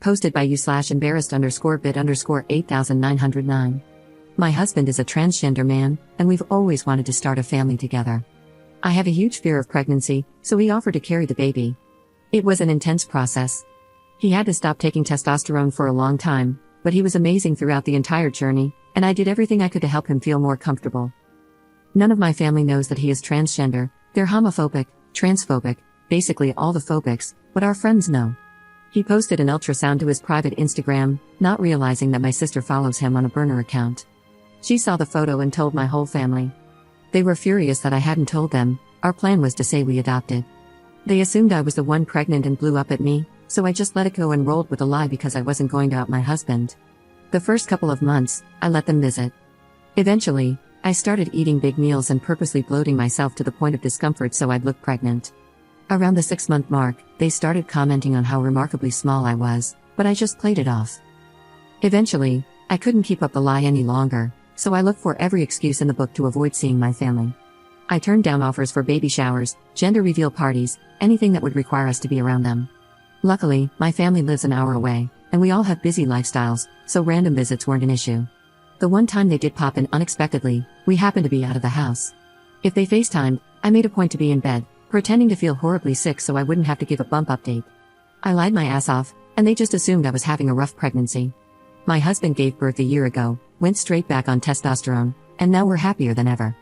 Posted by you/embarrassed_bit_8909. My husband is a transgender man, and we've always wanted to start a family together. I have a huge fear of pregnancy, so he offered to carry the baby. It was an intense process. He had to stop taking testosterone for a long time, but he was amazing throughout the entire journey, and I did everything I could to help him feel more comfortable. None of my family knows that he is transgender. They're homophobic, transphobic, basically all the phobics, but our friends know. He posted an ultrasound to his private Instagram, not realizing that my sister follows him on a burner account. She saw the photo and told my whole family. They were furious that I hadn't told them. Our plan was to say we adopted. They assumed I was the one pregnant and blew up at me, so I just let it go and rolled with a lie because I wasn't going to out my husband. The first couple of months, I let them visit. Eventually, I started eating big meals and purposely bloating myself to the point of discomfort so I'd look pregnant. Around the 6-month mark, they started commenting on how remarkably small I was, but I just played it off. Eventually, I couldn't keep up the lie any longer, so I looked for every excuse in the book to avoid seeing my family. I turned down offers for baby showers, gender reveal parties, anything that would require us to be around them. Luckily, my family lives an hour away, and we all have busy lifestyles, so random visits weren't an issue. The one time they did pop in unexpectedly, we happened to be out of the house. If they FaceTimed, I made a point to be in bed, pretending to feel horribly sick so I wouldn't have to give a bump update. I lied my ass off, and they just assumed I was having a rough pregnancy. My husband gave birth a year ago, went straight back on testosterone, and now we're happier than ever.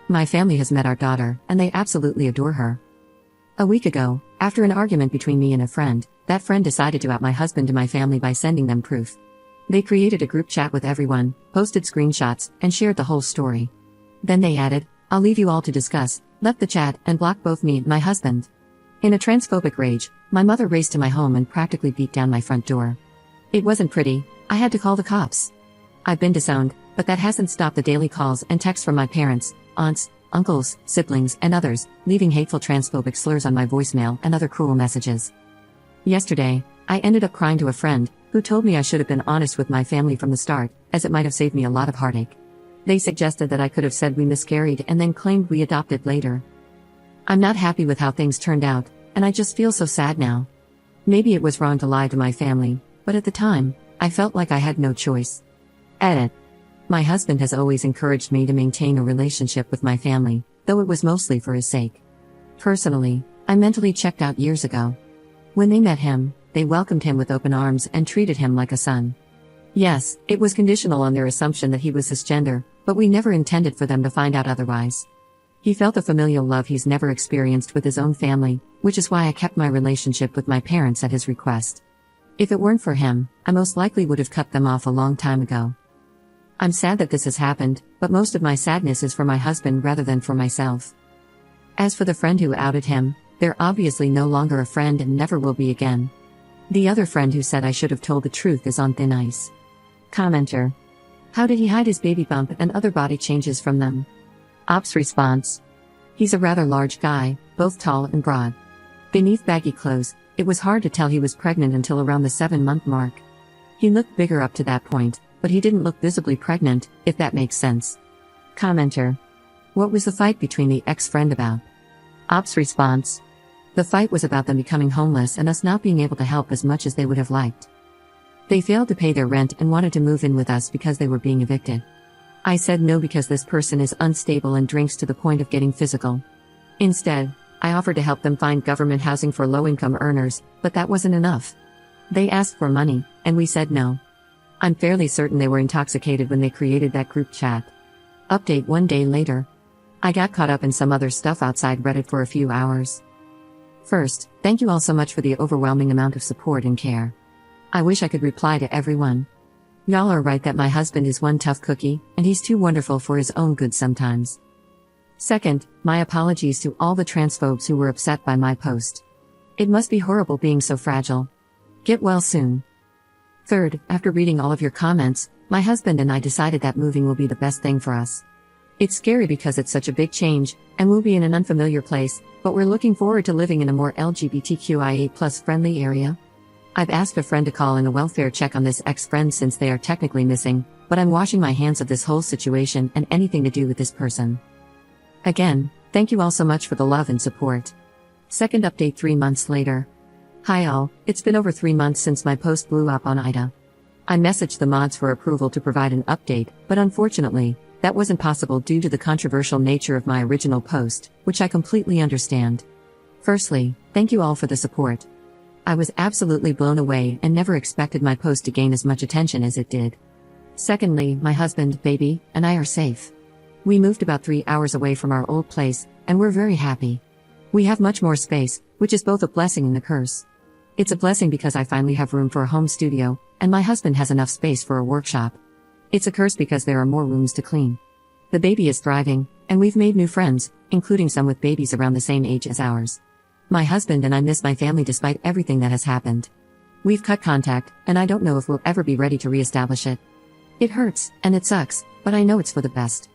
My family has met our daughter, and they absolutely adore her. A week ago, after an argument between me and a friend, that friend decided to out my husband to my family by sending them proof. They created a group chat with everyone, posted screenshots, and shared the whole story. Then they added, "I'll leave you all to discuss," left the chat, and blocked both me and my husband. In a transphobic rage, my mother raced to my home and practically beat down my front door. It wasn't pretty. I had to call the cops. I've been disowned, but that hasn't stopped the daily calls and texts from my parents, aunts, uncles, siblings, and others, leaving hateful transphobic slurs on my voicemail and other cruel messages. Yesterday, I ended up crying to a friend, who told me I should have been honest with my family from the start, as it might have saved me a lot of heartache. They suggested that I could have said we miscarried and then claimed we adopted later. I'm not happy with how things turned out, and I just feel so sad now. Maybe it was wrong to lie to my family, but at the time, I felt like I had no choice. Edit. My husband has always encouraged me to maintain a relationship with my family, though it was mostly for his sake. Personally, I mentally checked out years ago. When they met him, they welcomed him with open arms and treated him like a son. Yes, it was conditional on their assumption that he was cisgender, but we never intended for them to find out otherwise. He felt a familial love he's never experienced with his own family, which is why I kept my relationship with my parents at his request. If it weren't for him, I most likely would have cut them off a long time ago. I'm sad that this has happened, but most of my sadness is for my husband rather than for myself. As for the friend who outed him, they're obviously no longer a friend and never will be again. The other friend who said I should have told the truth is on thin ice. Commenter. How did he hide his baby bump and other body changes from them? Ops response. He's a rather large guy, both tall and broad. Beneath baggy clothes, it was hard to tell he was pregnant until around the 7-month mark. He looked bigger up to that point, but he didn't look visibly pregnant, if that makes sense. Commenter. What was the fight between the ex-friend about? Ops response. The fight was about them becoming homeless and us not being able to help as much as they would have liked. They failed to pay their rent and wanted to move in with us because they were being evicted. I said no because this person is unstable and drinks to the point of getting physical. Instead, I offered to help them find government housing for low-income earners, but that wasn't enough. They asked for money, and we said no. I'm fairly certain they were intoxicated when they created that group chat. Update 1 day later. I got caught up in some other stuff outside Reddit for a few hours. First, thank you all so much for the overwhelming amount of support and care. I wish I could reply to everyone. Y'all are right that my husband is one tough cookie, and he's too wonderful for his own good sometimes. Second, my apologies to all the transphobes who were upset by my post. It must be horrible being so fragile. Get well soon. Third, after reading all of your comments, my husband and I decided that moving will be the best thing for us. It's scary because it's such a big change, and we'll be in an unfamiliar place, but we're looking forward to living in a more LGBTQIA+ friendly area. I've asked a friend to call in a welfare check on this ex-friend since they are technically missing, but I'm washing my hands of this whole situation and anything to do with this person. Again, thank you all so much for the love and support. Second update 3 months later. Hi all, it's been over 3 months since my post blew up on Ida. I messaged the mods for approval to provide an update, but unfortunately, that wasn't possible due to the controversial nature of my original post, which I completely understand. Firstly, thank you all for the support. I was absolutely blown away and never expected my post to gain as much attention as it did. Secondly, my husband, baby, and I are safe. We moved about 3 hours away from our old place, and we're very happy. We have much more space, which is both a blessing and a curse. It's a blessing because I finally have room for a home studio, and my husband has enough space for a workshop. It's a curse because there are more rooms to clean. The baby is thriving, and we've made new friends, including some with babies around the same age as ours. My husband and I miss my family despite everything that has happened. We've cut contact, and I don't know if we'll ever be ready to reestablish it. It hurts, and it sucks, but I know it's for the best.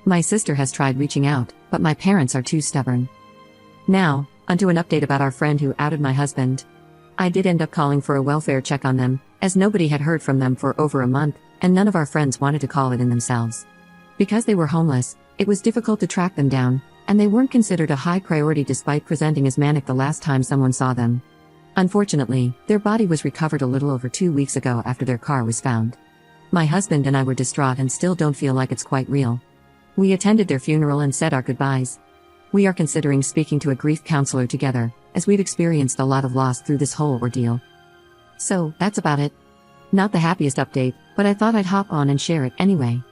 My sister has tried reaching out, but my parents are too stubborn. Now, onto an update about our friend who outed my husband. I did end up calling for a welfare check on them, as nobody had heard from them for over a month, and none of our friends wanted to call it in themselves. Because they were homeless, it was difficult to track them down, and they weren't considered a high priority despite presenting as manic the last time someone saw them. Unfortunately, their body was recovered a little over 2 weeks ago after their car was found. My husband and I were distraught and still don't feel like it's quite real. We attended their funeral and said our goodbyes. We are considering speaking to a grief counselor together, as we've experienced a lot of loss through this whole ordeal. So, that's about it. Not the happiest update, but I thought I'd hop on and share it anyway.